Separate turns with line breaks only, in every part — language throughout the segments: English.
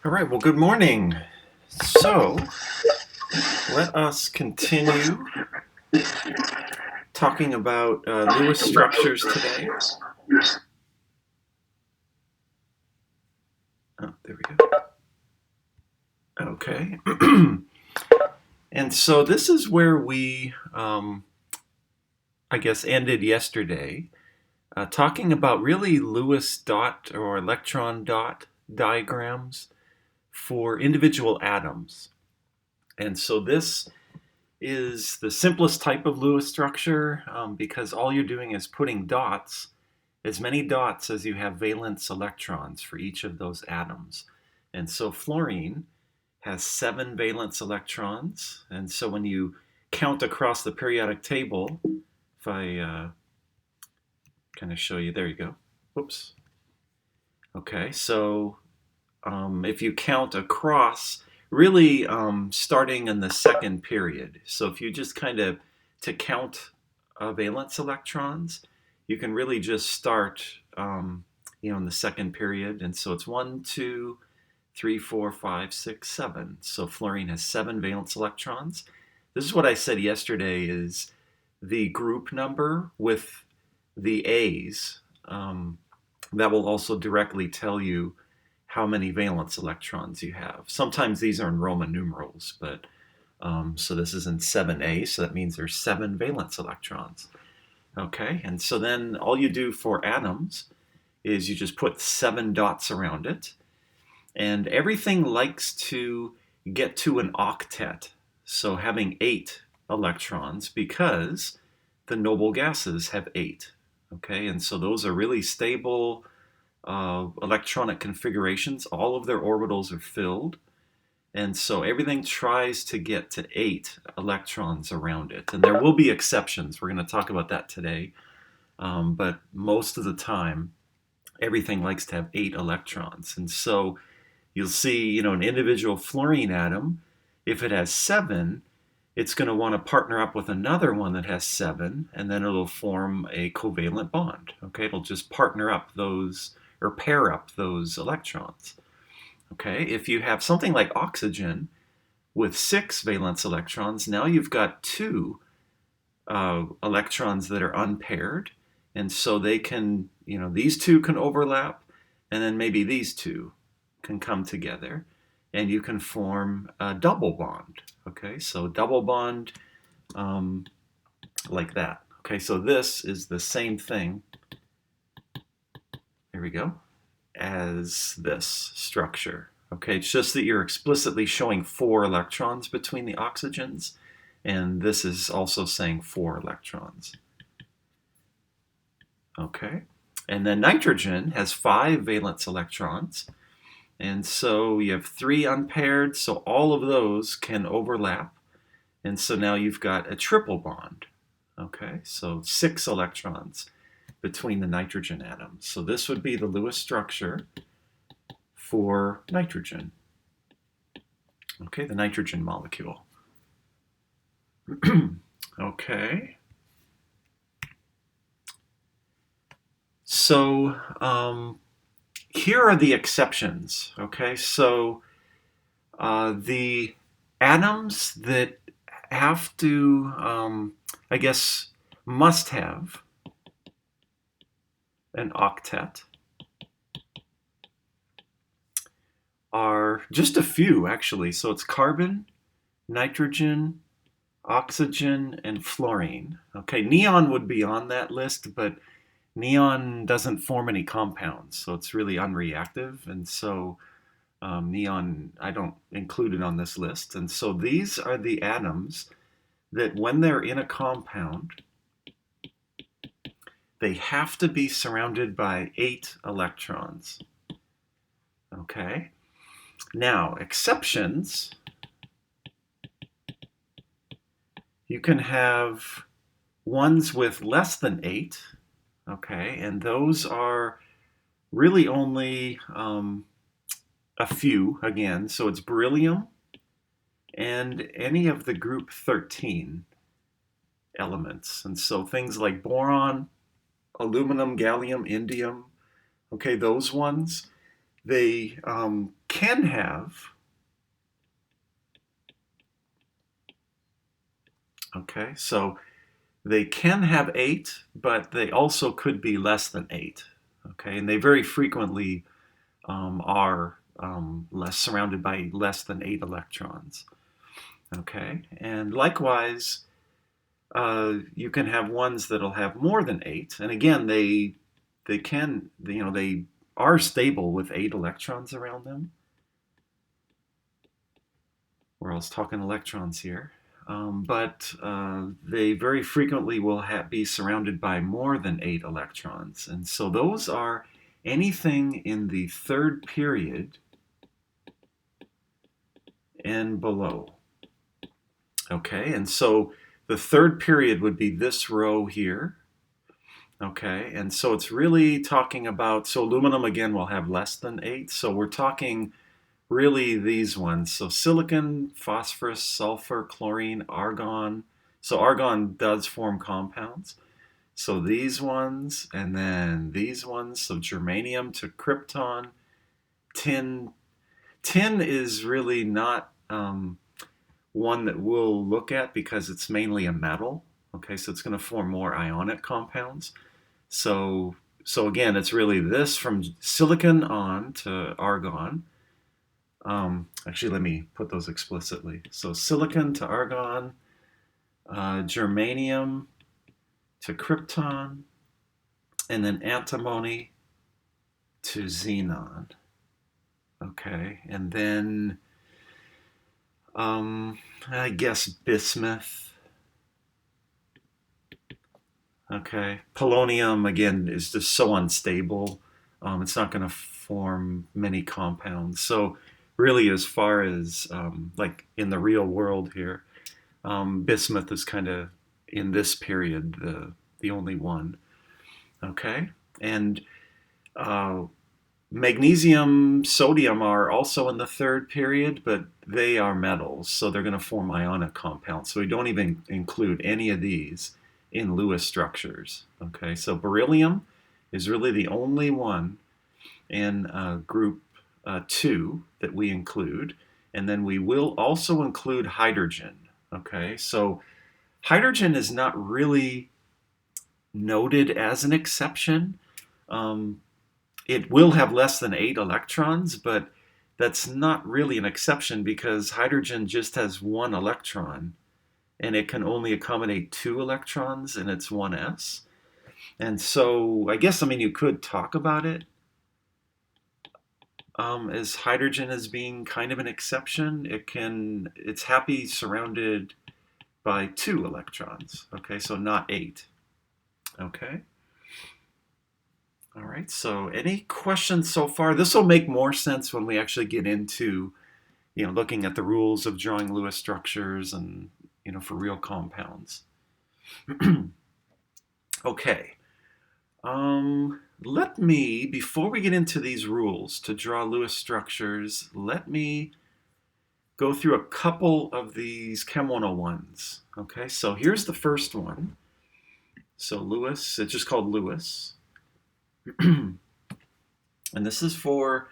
All right, well, good morning. So, let us continue talking about Lewis structures today. Oh, there we go. Okay. And so this is where we, I guess, ended yesterday, talking about really Lewis dot or electron dot diagrams for individual atoms. And so this is the simplest type of Lewis structure because all you're doing is putting dots, as many dots as you have valence electrons for each of those atoms. And so fluorine has 7 valence electrons. And so when you count across the periodic table, if I kind of show you, there you go. Whoops. Okay, so if you count across, really starting in the second period. So if you just kind of, to count valence electrons, you can really just start, in the second period. And so it's 1, 2, 3, 4, 5, 6, 7. So fluorine has 7 valence electrons. This is what I said yesterday is the group number with the A's. That will also directly tell you how many valence electrons you have. Sometimes these are in Roman numerals, but so this is in 7A, so that means there's 7 valence electrons. Okay, and so then all you do for atoms is you just put 7 dots around it, and everything likes to get to an octet, so having 8 electrons, because the noble gases have 8. Okay, and so those are really stable electronic configurations. All of their orbitals are filled. And so everything tries to get to 8 electrons around it. And there will be exceptions. We're going to talk about that today. But most of the time, everything likes to have 8 electrons. And so you'll see, an individual fluorine atom, if it has 7, it's going to want to partner up with another one that has 7, and then it'll form a covalent bond. Okay, it'll just partner up those or pair up those electrons. Okay, if you have something like oxygen with 6 valence electrons, now you've got 2 electrons that are unpaired, and so they can, these 2 can overlap, and then maybe these 2 can come together, and you can form a double bond. Okay, so double bond like that. Okay, so this is the same thing. There we go. As this structure. Okay, it's just that you're explicitly showing 4 electrons between the oxygens, and this is also saying 4 electrons. Okay, and then nitrogen has 5 valence electrons, and so you have 3 unpaired, so all of those can overlap, and so now you've got a triple bond. Okay, so 6 electrons between the nitrogen atoms. So this would be the Lewis structure for nitrogen. Okay, the nitrogen molecule. Okay. So here are the exceptions. Okay, so the atoms that have to, I guess, must have an octet are just a few, actually. So it's carbon, nitrogen, oxygen, and fluorine. Okay, neon would be on that list, but neon doesn't form any compounds, so it's really unreactive, and so neon, I don't include it on this list. And so these are the atoms that when they're in a compound, they have to be surrounded by 8 electrons. Okay. Now, exceptions, you can have ones with less than 8, okay, and those are really only a few, again, so it's beryllium and any of the group 13 elements. And so things like boron, aluminum, gallium, indium, okay, those ones, they can have, okay, so they can have 8, but they also could be less than 8, okay, and they very frequently are less surrounded by less than 8 electrons, okay, and likewise, you can have ones that'll have more than 8, and again, they can, they are stable with 8 electrons around them. We're always talking electrons here. But they very frequently will be surrounded by more than 8 electrons. And so those are anything in the third period and below. Okay, and so the third period would be this row here. Okay, and so it's really talking about, so aluminum again will have less than 8. So we're talking really these ones. So silicon, phosphorus, sulfur, chlorine, argon. So argon does form compounds. So these ones, and then these ones. So germanium to krypton, tin. Tin is really not one that we'll look at because it's mainly a metal. Okay, so it's going to form more ionic compounds. So again, it's really this from silicon on to argon. Actually, let me put those explicitly. So silicon to argon, germanium to krypton, and then antimony to xenon. Okay, and then I guess bismuth. Okay, polonium again is just so unstable. It's not going to form many compounds. So really, as far as like in the real world here, bismuth is kind of in this period the only one. Okay, and magnesium, sodium are also in the third period, but they are metals, so they're going to form ionic compounds. So we don't even include any of these in Lewis structures. Okay, so beryllium is really the only one in group 2 that we include, and then we will also include hydrogen. Okay, so hydrogen is not really noted as an exception. It will have less than 8 electrons, but that's not really an exception because hydrogen just has 1 electron and it can only accommodate 2 electrons in its 1s. And so I guess, you could talk about it as hydrogen as being kind of an exception. It's happy surrounded by 2 electrons, okay, so not 8. Okay. All right, so any questions so far? This will make more sense when we actually get into, looking at the rules of drawing Lewis structures and, for real compounds. Okay. Let me, before we get into these rules to draw Lewis structures, let me go through a couple of these Chem 101s. Okay, so here's the first one. So Lewis, it's just called Lewis. And this is for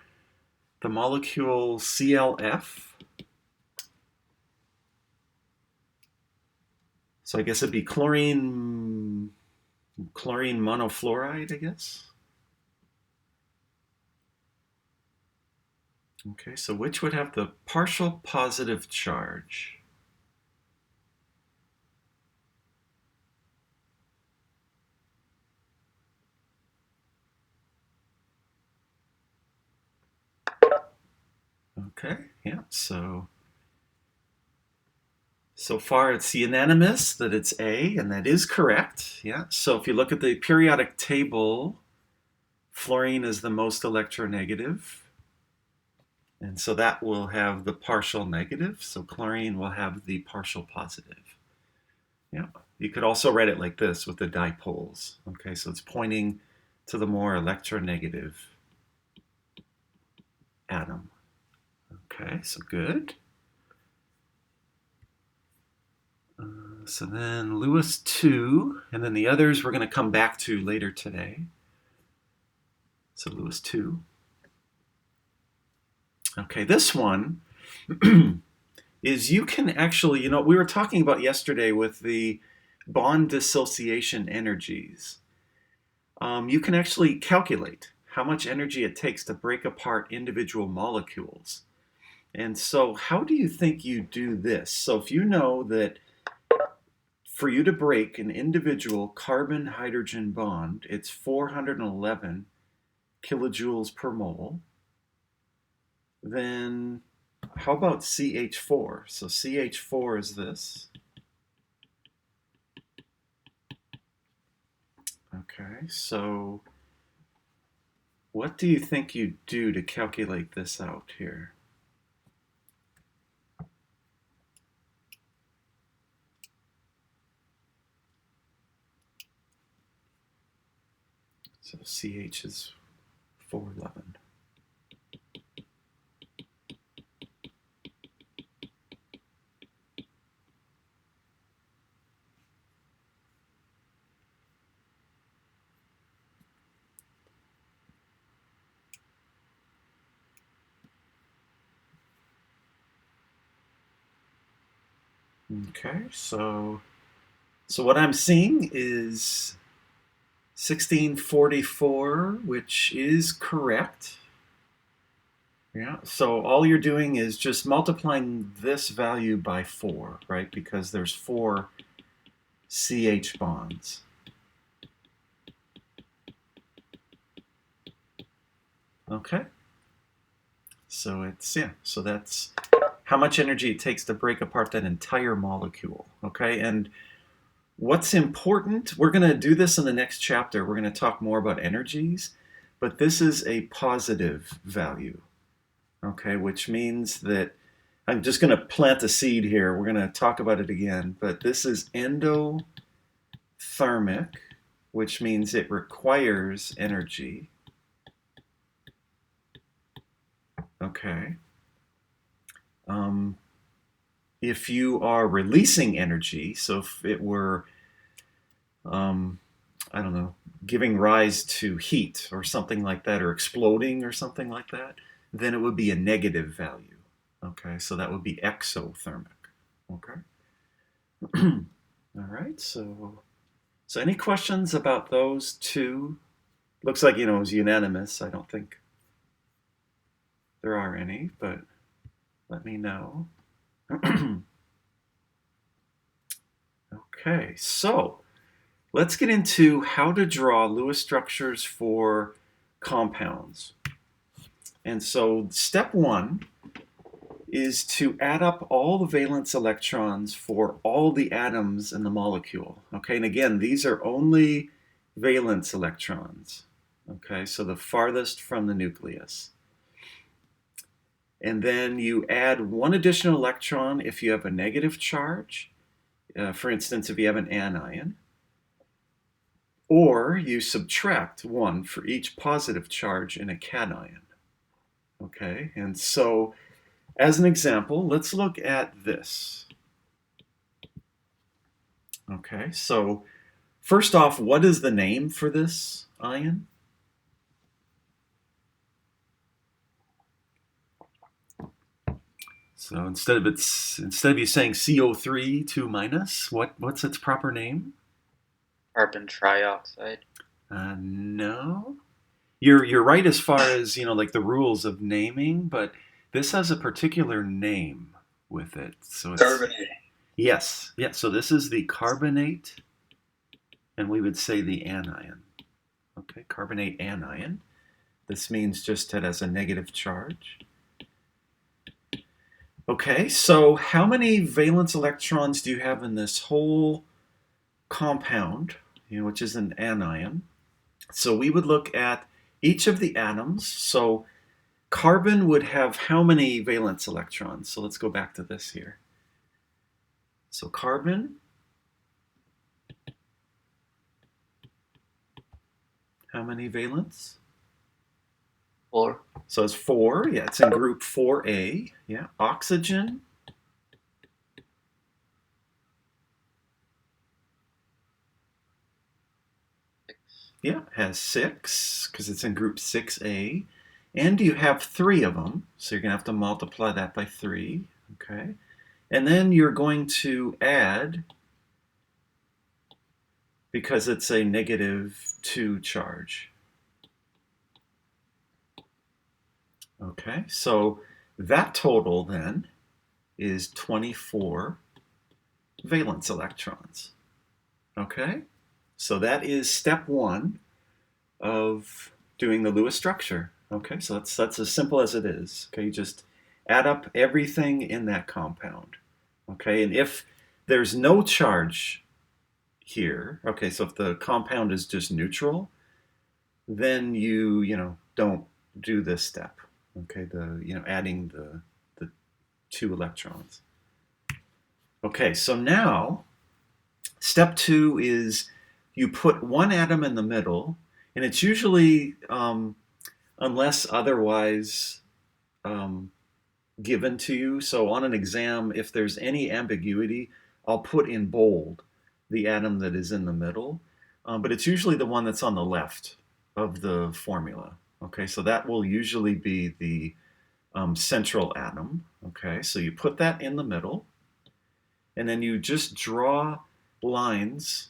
the molecule ClF. So I guess it'd be chlorine monofluoride, I guess. Okay, so which would have the partial positive charge? Okay, yeah, so far it's unanimous that it's A, and that is correct. Yeah, so if you look at the periodic table, fluorine is the most electronegative. And so that will have the partial negative, so chlorine will have the partial positive. Yeah, you could also write it like this with the dipoles. Okay, so it's pointing to the more electronegative atom. Okay, so good. So then Lewis 2, and then the others we're going to come back to later today. So Lewis 2. Okay, this one is you can actually, we were talking about yesterday with the bond dissociation energies. You can actually calculate how much energy it takes to break apart individual molecules. And so, how do you think you do this? So, if you know that for you to break an individual carbon hydrogen bond, it's 411 kilojoules per mole, then how about CH4? So, CH4 is this. Okay, so what do you think you do to calculate this out here? So CH is 411. Okay, so what I'm seeing is 1644, which is correct. Yeah, so all you're doing is just multiplying this value by 4, right? Because there's 4 CH bonds. Okay, so so that's how much energy it takes to break apart that entire molecule. Okay, and what's important, we're going to do this in the next chapter. We're going to talk more about energies, but this is a positive value. Okay, which means that I'm just going to plant a seed here. We're going to talk about it again, but this is endothermic, which means it requires energy. Okay. If you are releasing energy, so if it were, I don't know, giving rise to heat or something like that, or exploding or something like that, then it would be a negative value. Okay, so that would be exothermic. Okay. All right, so any questions about those two? Looks like, it was unanimous. I don't think there are any, but let me know. Okay, so let's get into how to draw Lewis structures for compounds. And so step one is to add up all the valence electrons for all the atoms in the molecule. Okay, and again, these are only valence electrons. Okay, so the farthest from the nucleus. And then you add one additional electron if you have a negative charge, for instance, if you have an anion, or you subtract one for each positive charge in a cation. Okay, and so as an example, let's look at this. Okay, so first off, what is the name for this ion? So instead of you saying CO3 2 minus, what's its proper name?
Carbon trioxide.
No. You're right as far as, like the rules of naming, but this has a particular name with it. So it's
Carbonate.
Yes. Yeah, so this is the carbonate, and we would say the anion. Okay, carbonate anion. This means just it has a negative charge. Okay, so how many valence electrons do you have in this whole compound, which is an anion? So we would look at each of the atoms. So carbon would have how many valence electrons? So let's go back to this here. So carbon, how many valence?
4.
So it's 4. Yeah, it's in group 4A. Yeah, oxygen. Yeah, has 6 because it's in group 6A. and you have 3 of them, so you're going to have to multiply that by 3, okay? And then you're going to add, because it's a -2 charge. Okay, so that total then is 24 valence electrons. Okay, so that is step 1 of doing the Lewis structure. Okay, so that's as simple as it is. Okay, you just add up everything in that compound. Okay, and if there's no charge here, okay, so if the compound is just neutral, then you don't do this step. Okay, adding the 2 electrons. Okay, so now step 2 is you put 1 atom in the middle, and it's usually, unless otherwise given to you. So on an exam, if there's any ambiguity, I'll put in bold the atom that is in the middle, but it's usually the one that's on the left of the formula. Okay, so that will usually be the central atom. Okay, so you put that in the middle, and then you just draw lines.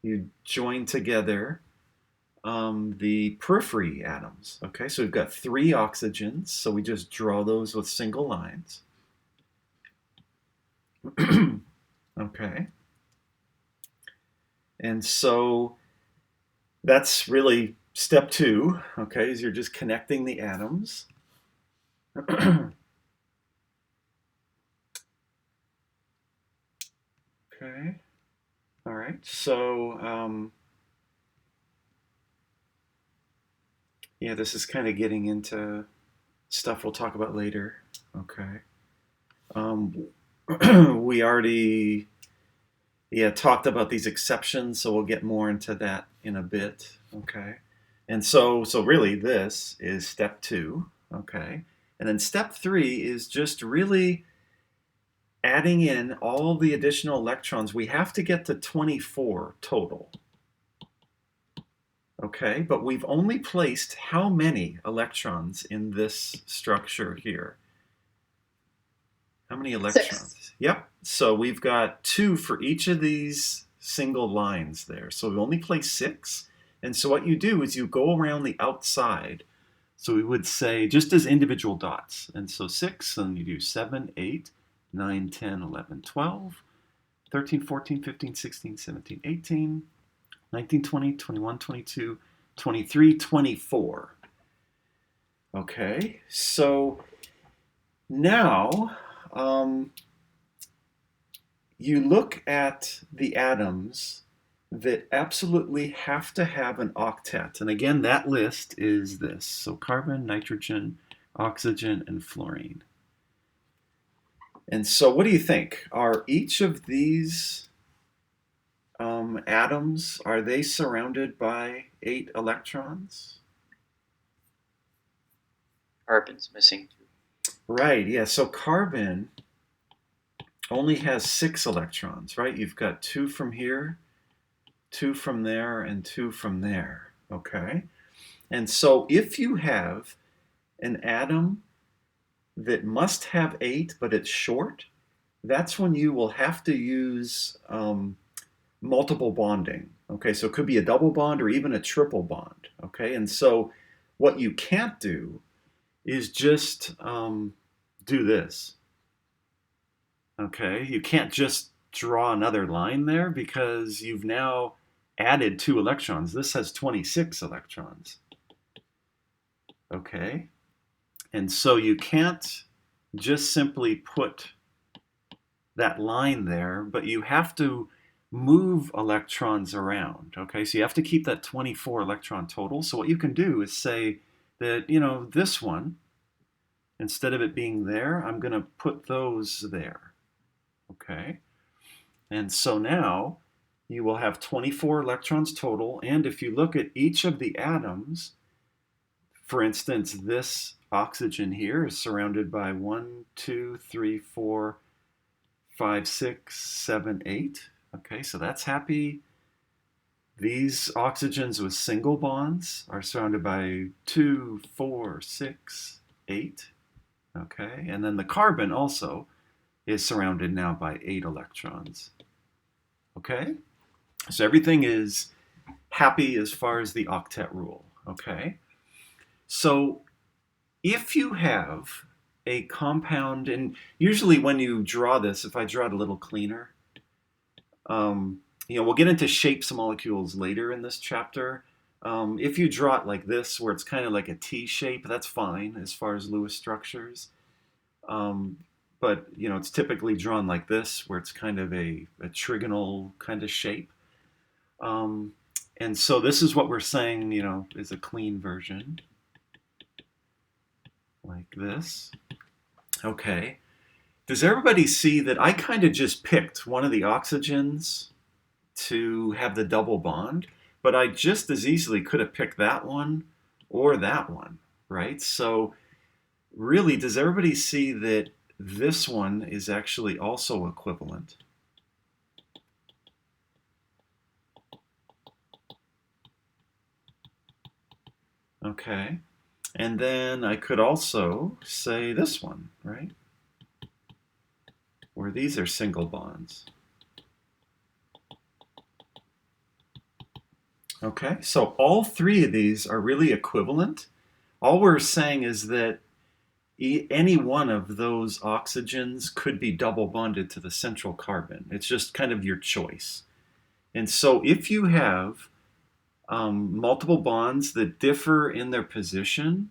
You join together the periphery atoms. Okay, so we've got 3 oxygens, so we just draw those with single lines. Okay, and so that's really step 2. Okay, is you're just connecting the atoms. Okay, all right, so yeah, this is kind of getting into stuff we'll talk about later. Okay. We already talked about these exceptions, so we'll get more into that in a bit. Okay. And so really this is step 2. Okay. And then step 3 is just really adding in all the additional electrons. We have to get to 24 total. Okay, but we've only placed how many electrons in this structure here? How many electrons?
6.
Yep, so we've got 2 for each of these single lines there. So we've only placed 6. And so what you do is you go around the outside. So we would say just as individual dots. And so 6, and you do 7, 8, 9, 10, 11, 12, 13, 14, 15, 16, 17, 18, 19, 20, 21, 22, 23, 24. Okay, so now you look at the atoms that absolutely have to have an octet. And again, that list is this. So carbon, nitrogen, oxygen, and fluorine. And so what do you think? Are each of these atoms, are they surrounded by 8 electrons?
Carbon's missing 2.
Right, yeah. So carbon only has 6 electrons, right? You've got 2 from here, 2 from there, and 2 from there, okay? And so if you have an atom that must have 8, but it's short, that's when you will have to use multiple bonding. Okay, so it could be a double bond or even a triple bond. Okay, and so what you can't do is just do this. Okay, you can't just draw another line there because you've now added 2 electrons. This has 26 electrons. Okay, and so you can't just simply put that line there, but you have to move electrons around. Okay, so you have to keep that 24 electron total. So what you can do is say that, this one, instead of it being there, I'm going to put those there. Okay, and so now you will have 24 electrons total. And if you look at each of the atoms, for instance, this oxygen here is surrounded by 1, 2, 3, 4, 5, 6, 7, 8. Okay, so that's happy. These oxygens with single bonds are surrounded by 2, 4, 6, 8. Okay, and then the carbon also is surrounded now by 8 electrons. Okay, so everything is happy as far as the octet rule. Okay, so if you have a compound, and usually when you draw this, if I draw it a little cleaner, we'll get into shapes of molecules later in this chapter. If you draw it like this, where it's kind of like a T shape, that's fine as far as Lewis structures. But it's typically drawn like this, where it's kind of a trigonal kind of shape. And so this is what we're saying, is a clean version, like this. Okay. Does everybody see that I kind of just picked one of the oxygens to have the double bond, but I just as easily could have picked that one or that one, right? So really, does everybody see that this one is actually also equivalent? Okay. And then I could also say this one, right? Where these are single bonds. Okay, so all three of these are really equivalent. All we're saying is that any one of those oxygens could be double bonded to the central carbon. It's just kind of your choice. And so if you have multiple bonds that differ in their position,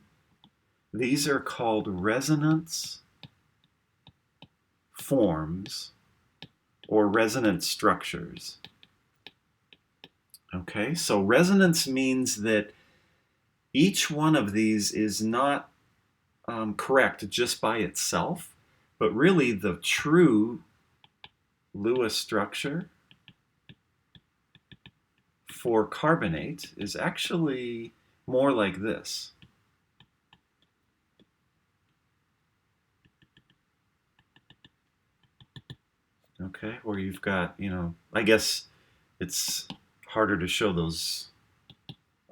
these are called resonance forms or resonance structures. Okay, so resonance means that each one of these is not correct just by itself, but really the true Lewis structure for carbonate is actually more like this. Okay, where you've got, I guess it's harder to show those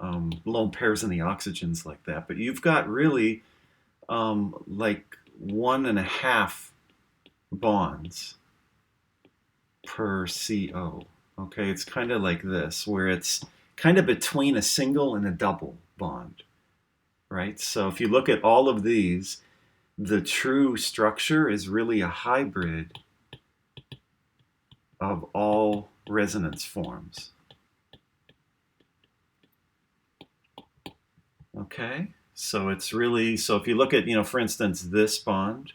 lone pairs in the oxygens like that, but you've got really like 1.5 bonds per CO. Okay, it's kind of like this, where it's kind of between a single and a double bond, right? So if you look at all of these, the true structure is really a hybrid of all resonance forms. Okay, so it's really, so if you look at, for instance, this bond,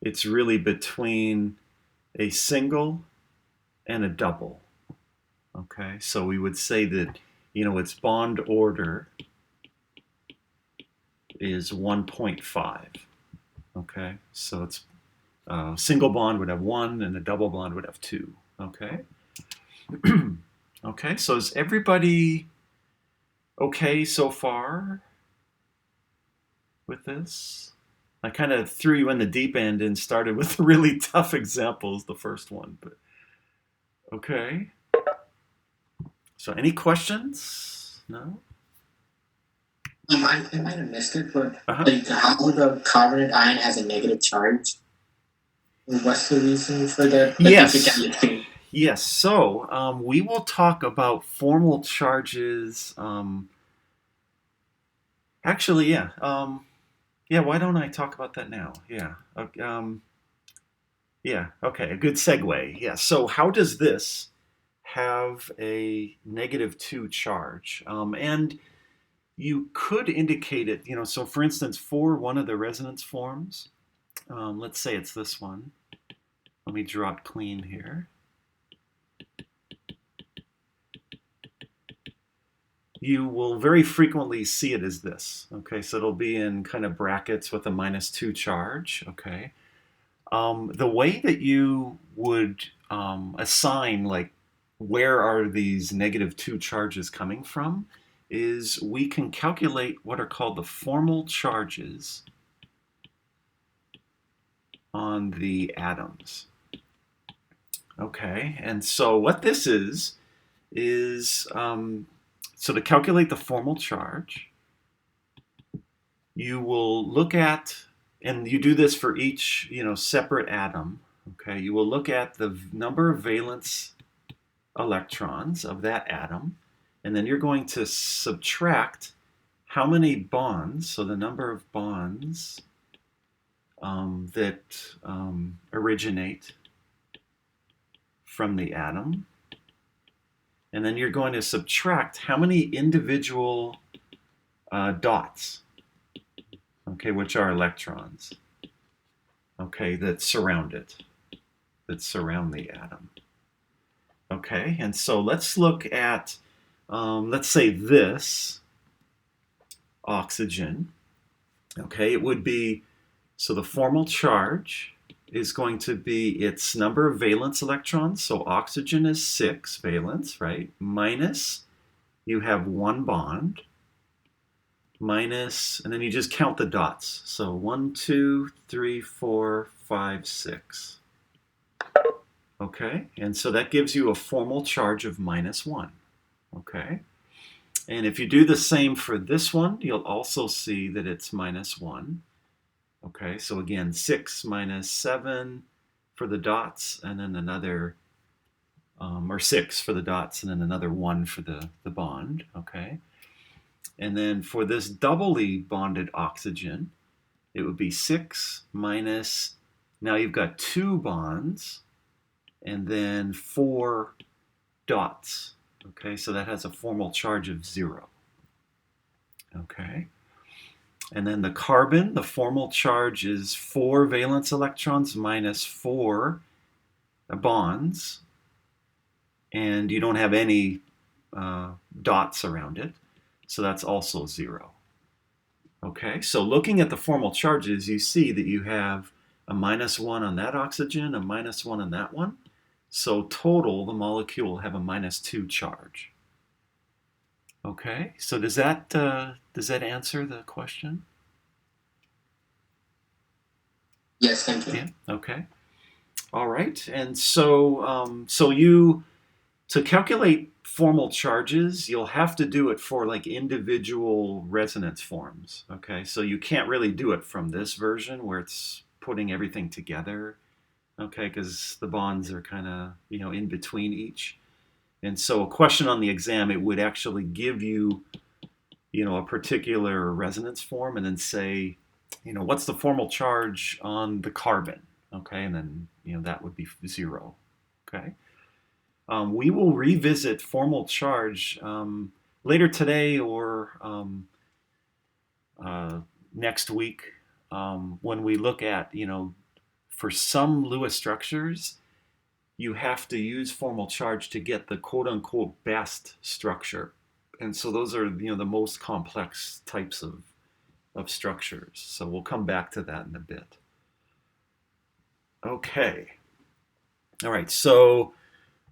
it's really between a single and a double. Okay, so we would say that, its bond order is 1.5. Okay, so it's a single bond would have 1 and a double bond would have 2. Okay. Okay, so is everybody okay so far with this? I kind of threw you in the deep end and started with really tough examples, the first one, but okay. So any questions? No?
I might have missed it, but like how the carbonate ion has a negative charge? What's the reason for that?
Yes. So we will talk about formal charges. Actually, yeah. Yeah. Why don't I talk about that now? Yeah. Yeah. Okay. A good segue. Yeah. So how does this have a -2 charge? And you could indicate it. So for instance, for one of the resonance forms, let's say it's this one. Let me draw it clean here. You will very frequently see it as this. Okay, so it'll be in kind of brackets with a -2 charge. Okay, the way that you would assign like where are these -2 charges coming from is we can calculate what are called the formal charges on the atoms. Okay, and so what this is is, so to calculate the formal charge, you will look at, and you do this for each, separate atom, okay? You will look at the number of valence electrons of that atom, and then you're going to subtract how many bonds, so the number of bonds that originate from the atom, and then you're going to subtract how many individual dots, okay, which are electrons, okay, that surround it, that surround the atom. Okay, and so let's look at, let's say this oxygen. Okay, it would be, so the formal charge is going to be its number of valence electrons. So oxygen is 6 valence, right? Minus, you have 1 bond, minus, and then you just count the dots. So 1, 2, 3, 4, 5, 6. Okay, and so that gives you a formal charge of -1. Okay, and if you do the same for this one, you'll also see that it's -1. Okay, so again, 6 minus 7 for the dots, and then another, or 6 for the dots, and then another 1 for the bond. Okay, and then for this doubly bonded oxygen, it would be 6 minus, now you've got 2 bonds, and then 4 dots. Okay, so that has a formal charge of 0. Okay, and then the carbon, the formal charge is 4 valence electrons minus 4 bonds, and you don't have any dots around it, so that's also 0. Okay, so looking at the formal charges, you see that you have a -1 on that oxygen, a -1 on that one. So total, the molecule will have a -2 charge. Okay, so does that answer the question?
Yes, thank you.
Yeah. Okay. All right, and so you, to calculate formal charges, you'll have to do it for like individual resonance forms. Okay, so you can't really do it from this version where it's putting everything together. Okay, because the bonds are kind of, in between each. And so a question on the exam, it would actually give you, a particular resonance form and then say, what's the formal charge on the carbon? Okay, and then, that would be 0. Okay. We will revisit formal charge later today or next week when we look at, for some Lewis structures, you have to use formal charge to get the quote-unquote best structure. And so those are, the most complex types of structures. So we'll come back to that in a bit. Okay. All right, so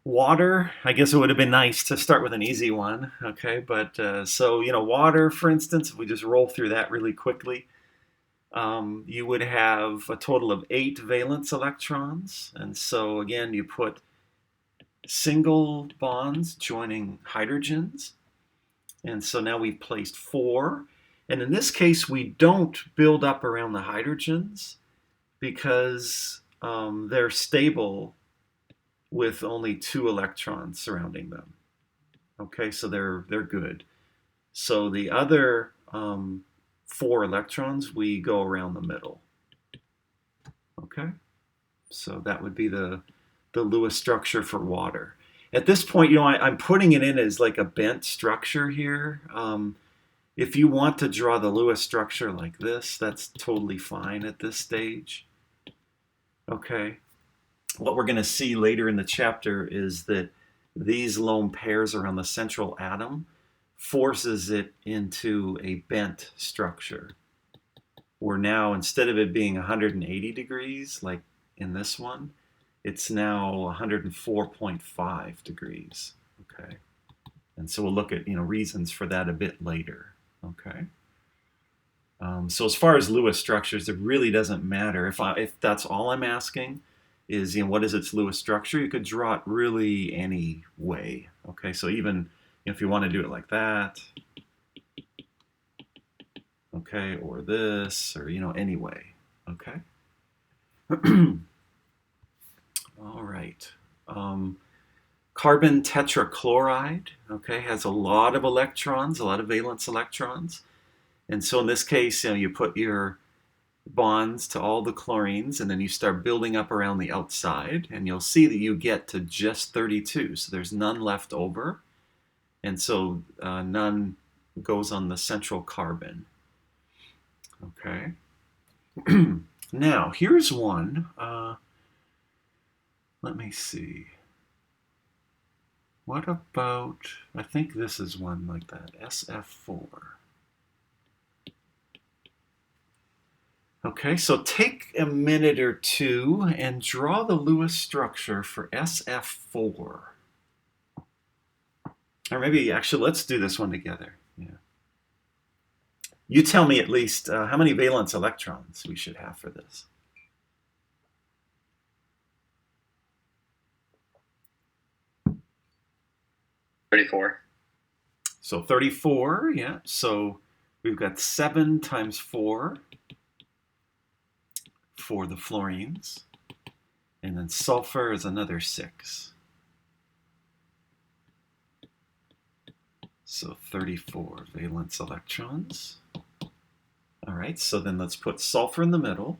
water, I guess it would have been nice to start with an easy one, okay? But so, water, for instance, if we just roll through that really quickly, you would have a total of 8 valence electrons. And so again, you put single bonds joining hydrogens. And so now we've placed 4. And in this case, we don't build up around the hydrogens because they're stable with only 2 electrons surrounding them. Okay, so they're good. So the other 4 electrons, we go around the middle. Okay, so that would be the Lewis structure for water. At this point, I'm putting it in as like a bent structure here. If you want to draw the Lewis structure like this, that's totally fine at this stage. Okay, what we're going to see later in the chapter is that these lone pairs around the central atom forces it into a bent structure, where now instead of it being 180 degrees like in this one, it's now 104.5 degrees. Okay, and so we'll look at reasons for that a bit later. Okay, so as far as Lewis structures, it really doesn't matter if that's all I'm asking. is, what is its Lewis structure? You could draw it really any way. Okay, so even if you want to do it like that, okay, or this, or any way. Okay. All right. Carbon tetrachloride, okay, has a lot of electrons, a lot of valence electrons. And so in this case, you put your bonds to all the chlorines, and then you start building up around the outside, and you'll see that you get to just 32. So there's none left over, and so none goes on the central carbon. Okay. Now, here's one. Let me see. What about, I think this is one like that, SF4. Okay, so take a minute or two and draw the Lewis structure for SF4. Or maybe, actually, let's do this one together. Yeah. You tell me at least how many valence electrons we should have for this. So 34, yeah. So we've got 7 times 4 for the fluorines. And then sulfur is another 6. So 34 valence electrons. All right, so then let's put sulfur in the middle.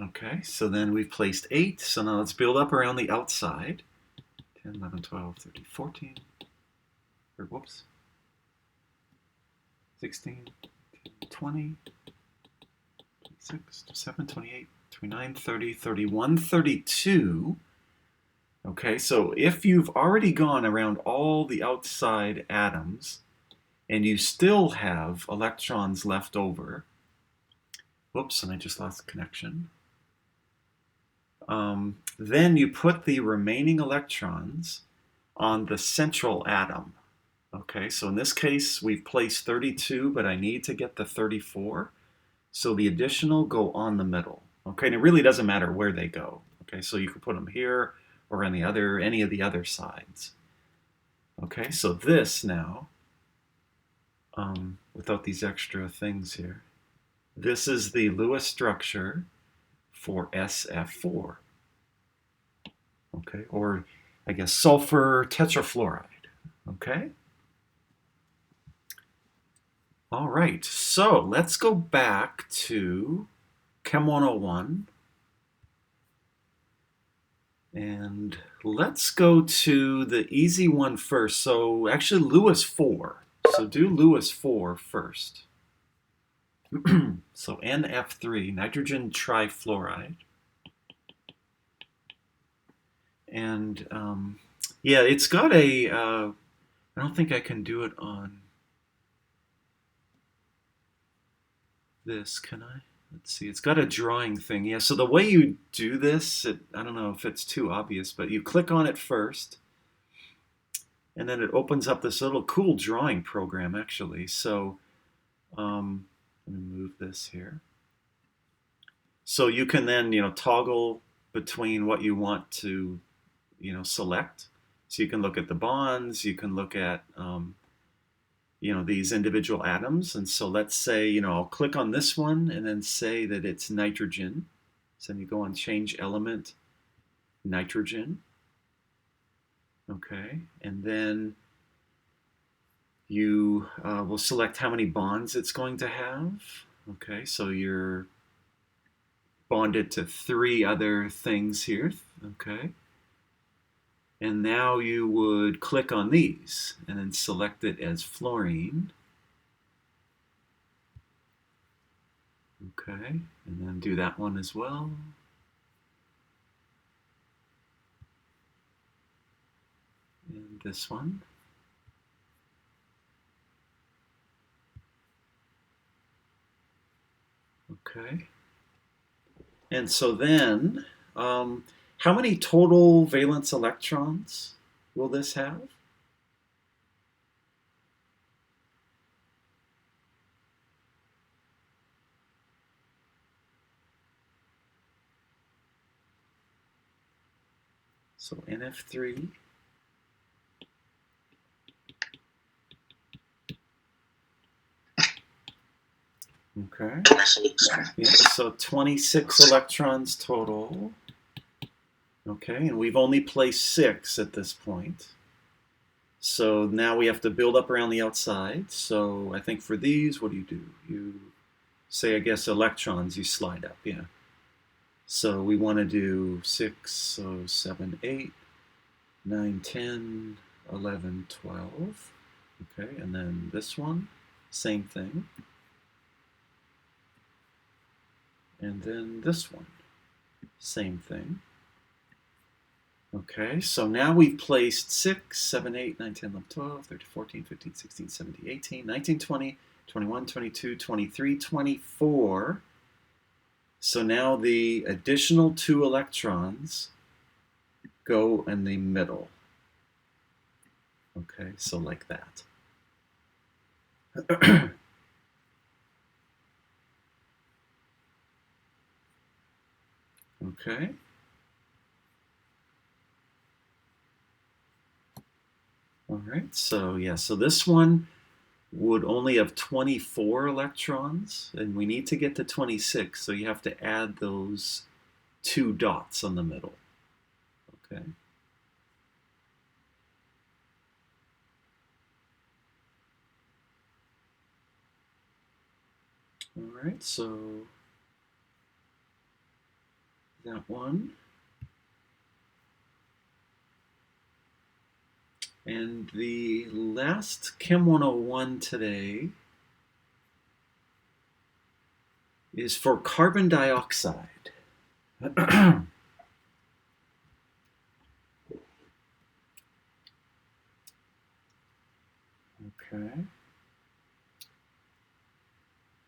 Okay, so then we've placed 8. So now let's build up around the outside. 10, 11, 12, 13, 14. Or whoops. 16, 20, 26, 27, 28, 29, 30, 31, 32. Okay, so if you've already gone around all the outside atoms and you still have electrons left over, whoops, and I just lost connection. Then you put the remaining electrons on the central atom. Okay, so in this case, we've placed 32, but I need to get the 34. So the additional go on the middle. Okay, and it really doesn't matter where they go. Okay, so you could put them here or on any of the other sides. Okay, so this now, without these extra things here, this is the Lewis structure for SF4. Okay, or I guess sulfur tetrafluoride. Okay. All right, so let's go back to Chem 101. And let's go to the easy one first. So actually Lewis 4. So do Lewis 4 first. So NF3, nitrogen trifluoride. And yeah, it's got a, I don't think I can do it on this, can I? Let's see, it's got a drawing thing. Yeah, so the way you do this, I don't know if it's too obvious, but you click on it first, and then it opens up this little cool drawing program, actually. So let me move this here. So you can then, toggle between what you want to, select. So you can look at the bonds, you can look at, these individual atoms. And so let's say, I'll click on this one and then say that it's nitrogen. So then you go on change element, nitrogen. Okay, and then you will select how many bonds it's going to have. Okay, so you're bonded to 3 other things here. Okay. And now you would click on these and then select it as fluorine. Okay, and then do that one as well. And this one. Okay. And so then, how many total valence electrons will this have? So NF3. Okay.
26.
Yeah, so 26 electrons total. Okay, and we've only placed 6 at this point. So now we have to build up around the outside. So I think for these, what do? You say, I guess, electrons, you slide up, yeah. So we want to do 6, so 7, 8, 9, 10, 11, 12. Okay, and then this one, same thing. And then this one, same thing. Okay, so now we've placed 6, 7, 8, 9, 10, 11, 12, 13, 14, 15, 16, 17, 18, 19, 20, 21, 22, 23, 24. So now the additional 2 electrons go in the middle. Okay, so like that. Okay. All right, so yeah, so this one would only have 24 electrons, and we need to get to 26, so you have to add those 2 dots on the middle. Okay. All right, so that one. And the last Chem 101 today is for carbon dioxide. Okay.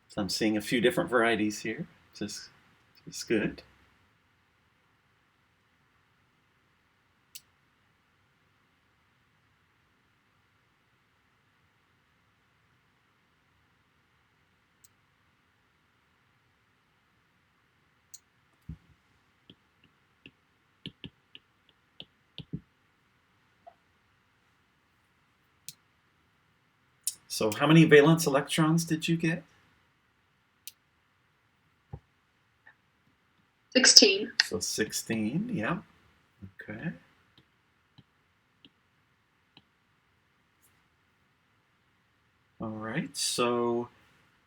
So I'm seeing a few different varieties here, just good. So how many valence electrons did you get?
16.
So 16, yeah. Okay. All right, so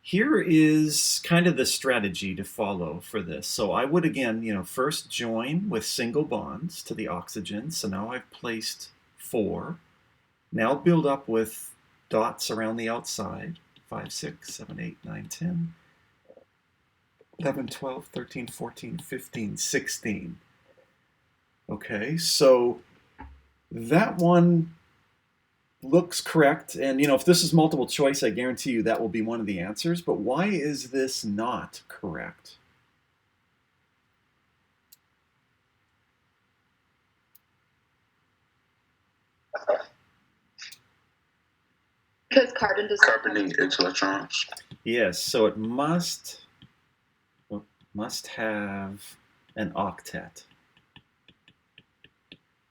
here is kind of the strategy to follow for this. So I would, again, first join with single bonds to the oxygen. So now I've placed 4. Now build up with dots around the outside. 5, 6, 7, 8, 9, 10, 11, 12, 13, 14, 15, 16. Okay, so that one looks correct. And, if this is multiple choice, I guarantee you that will be one of the answers. But why is this not correct?
Because carbon does not
Carbon needs 8 electrons.
Yes, so it must have an octet.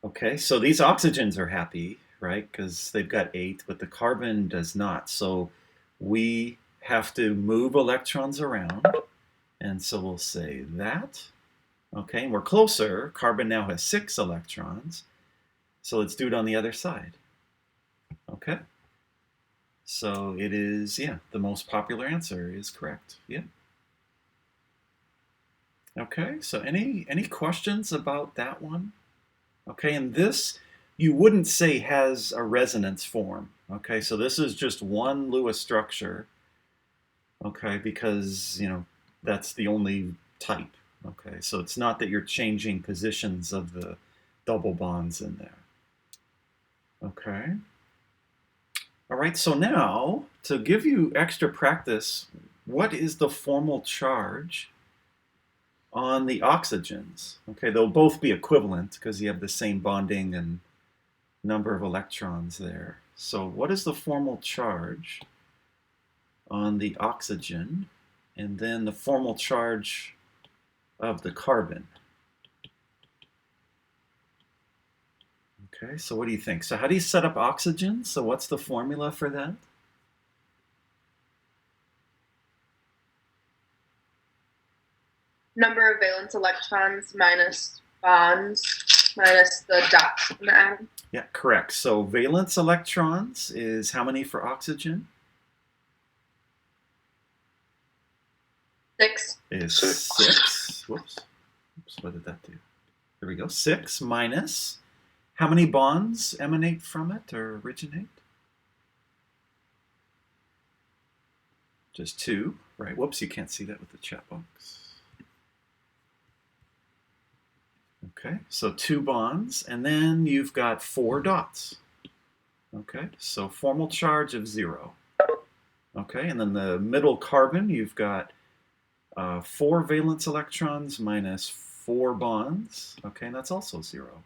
Okay, so these oxygens are happy, right? Because they've got 8, but the carbon does not. So we have to move electrons around. And so we'll say that. Okay, and we're closer. Carbon now has 6 electrons. So let's do it on the other side. Okay. So it is, yeah, the most popular answer is correct. Yeah. Okay, so any questions about that one? Okay, and this you wouldn't say has a resonance form. Okay, so this is just one Lewis structure. Okay, because that's the only type. Okay, so it's not that you're changing positions of the double bonds in there. Okay. All right, so now to give you extra practice, what is the formal charge on the oxygens? Okay, they'll both be equivalent because you have the same bonding and number of electrons there. So what is the formal charge on the oxygen and then the formal charge of the carbon? Okay, so what do you think? So how do you set up oxygen? So what's the formula for that?
Number of valence electrons minus bonds minus the dots in the atom.
Yeah, correct. So valence electrons is how many for oxygen?
6.
Is 6. Whoops. Oops, what did that do? There we go. 6 minus. How many bonds emanate from it or originate? Just 2, right? Whoops, you can't see that with the chat box. Okay, so 2 bonds, and then you've got 4 dots. Okay, so formal charge of 0. Okay, and then the middle carbon, you've got 4 valence electrons minus 4 bonds. Okay, and that's also 0.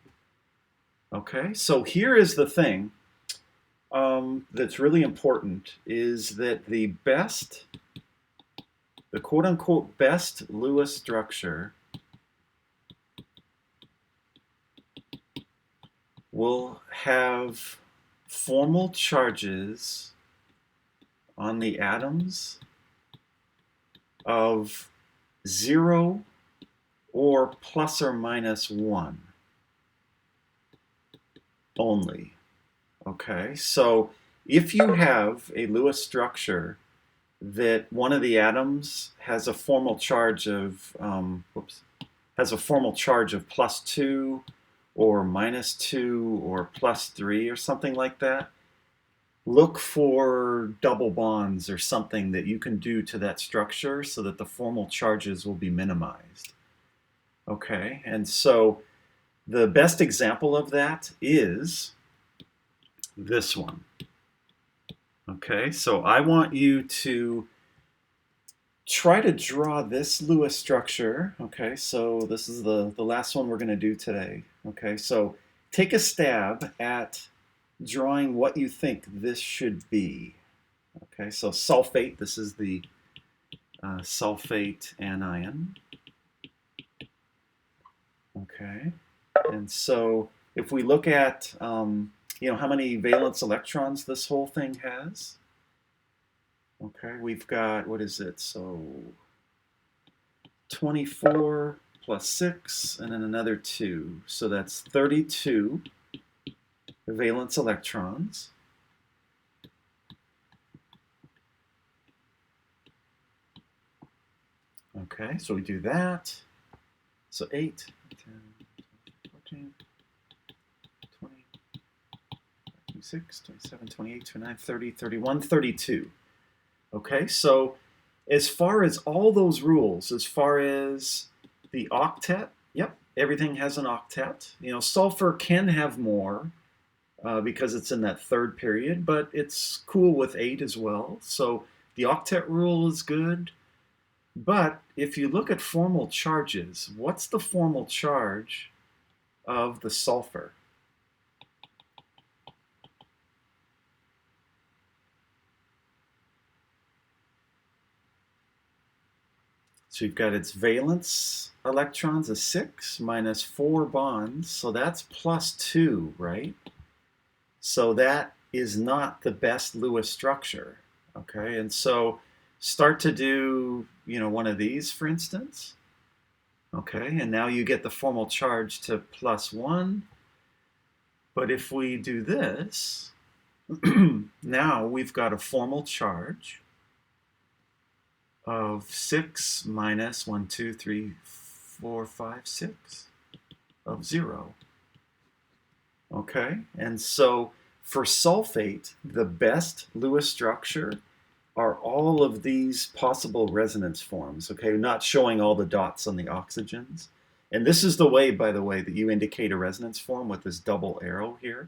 Okay, so here is the thing that's really important, is that the quote-unquote best Lewis structure will have formal charges on the atoms of 0 or plus or minus 1 only. Okay, so if you have a Lewis structure that one of the atoms has a formal charge of plus 2 or minus 2 or plus 3 or something like that, look for double bonds or something that you can do to that structure so that the formal charges will be minimized. Okay, and so the best example of that is this one. Okay, so I want you to try to draw this Lewis structure. Okay, so this is the last one we're going to do today. Okay, so take a stab at drawing what you think this should be. Okay, so sulfate, this is the sulfate anion. Okay, and so if we look at how many valence electrons this whole thing has. Okay, we've got, what is it? So 24 plus 6, and then another 2. So that's 32 valence electrons. Okay, so we do that. So 8, 10, 14, 20, 26, 27, 28, 29, 30, 31, 32. Okay, so as far as all those rules, as far as the octet, yep, everything has an octet. Sulfur can have more because it's in that third period, but it's cool with 8 as well. So the octet rule is good. But if you look at formal charges, what's the formal charge of the sulfur? So you've got its valence electrons is 6 minus 4 bonds, so that's plus 2, right? So that is not the best Lewis structure, okay? And so start to do, one of these, for instance. Okay, and now you get the formal charge to plus 1. But if we do this, now we've got a formal charge of 6 minus 1, 2, 3, 4, 5, 6 of 0. Okay, and so for sulfate, the best Lewis structure are all of these possible resonance forms. Okay, not showing all the dots on the oxygens. And this is the way, by the way, that you indicate a resonance form with this double arrow here.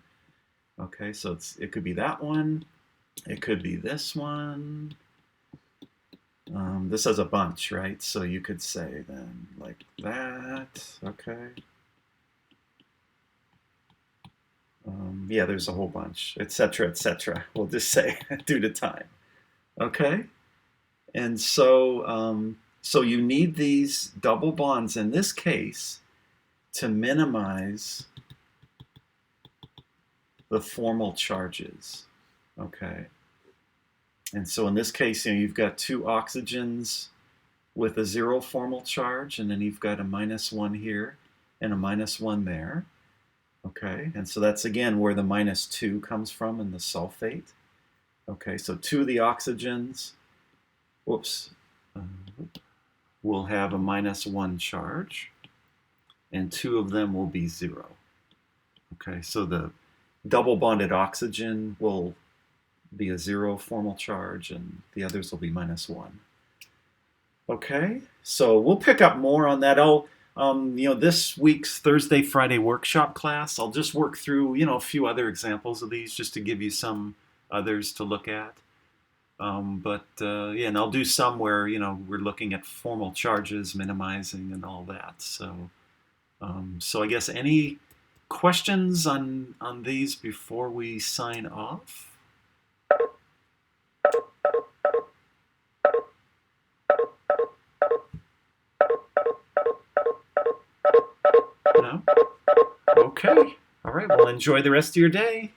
Okay, so it could be that one. It could be this one. This has a bunch, right? So you could say then like that, okay. Yeah, there's a whole bunch, etc., etc. We'll just say due to time, okay. And so, so you need these double bonds in this case to minimize the formal charges. Okay. And so in this case, you've got 2 oxygens with a 0 formal charge, and then you've got a -1 here and a -1 there. Okay, and so that's again where the -2 comes from in the sulfate. Okay, so 2 of the oxygens, will have a -1 charge, and 2 of them will be 0. Okay, so the double bonded oxygen will be a 0 formal charge, and the others will be -1. Okay, so we'll pick up more on that. This week's Thursday, Friday workshop class, I'll just work through, a few other examples of these just to give you some others to look at. And I'll do some where, we're looking at formal charges, minimizing, and all that. So I guess any questions on these before we sign off? No? Okay. All right. Well, enjoy the rest of your day.